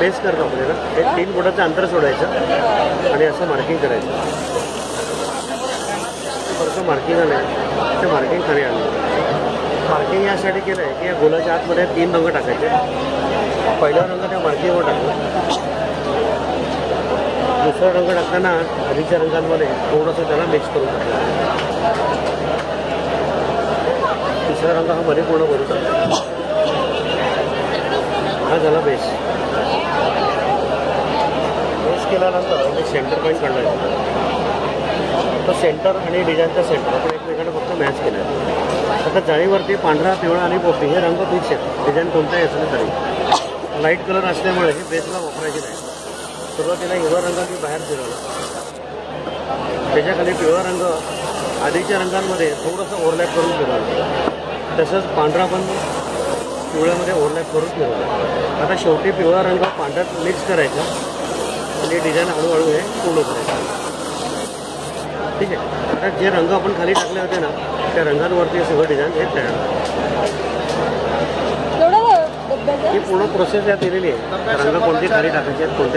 Base करतो आपल्याला एक 3 फुटाचं अंतर सोडायचं आणि असं मार्किंग करायचं. थोडंसं मार्किंग आलं आहे ते मार्किंग खाली आलं. मार्किंग यासाठी केलं आहे की या गोलाच्या आतमध्ये 3 रंग टाकायचे. पहिला रंग त्या मार्किंगवर टाकला. दुसरा रंग टाकताना आधीच्या रंगांमध्ये थोडंसं त्याला मिक्स करून टाकलं. तिसरा रंग हा मध्ये पूर्ण करून टाकला. हा झाला बेस. बेस केल्यानंतर मी सेंटर पॉईंट काढला. तर सेंटर आणि डिझाईनचा सेंटर आपण एकमेकांना फक्त मॅच केलं आहे. आता जाळीवरती पांढरा, पिवळा आणि पोपटी हे रंग फिक्स आहेत. डिझाईन कोणताही असलं तरी लाईट कलर असल्यामुळे हे बेसला वापरायचे नाही. सुरुवातीला हिरवा रंग मी बाहेर फिरवला. त्याच्याखाली पिवळा रंग आधीच्या रंगांमध्ये थोडंसं ओव्हरलॅप करून फिरवला. तसंच पांढरा पण पिवळ्यामध्ये ओव्हरलॅप करून फिरवला. आता शेवटी पिवळा रंग पांढऱ्यात मिक्स करायचा आणि डिझाईन हळूहळू हे पूर्ण करायचं. ठीक आहे. आता जे रंग आपण खाली टाकले होते ना त्या रंगांवरती सगळं डिझाईन हे तयार. ही पूर्ण प्रोसेस यात दिलेली आहे. रंग कोणते खाली टाकायचे आहेत, कोणते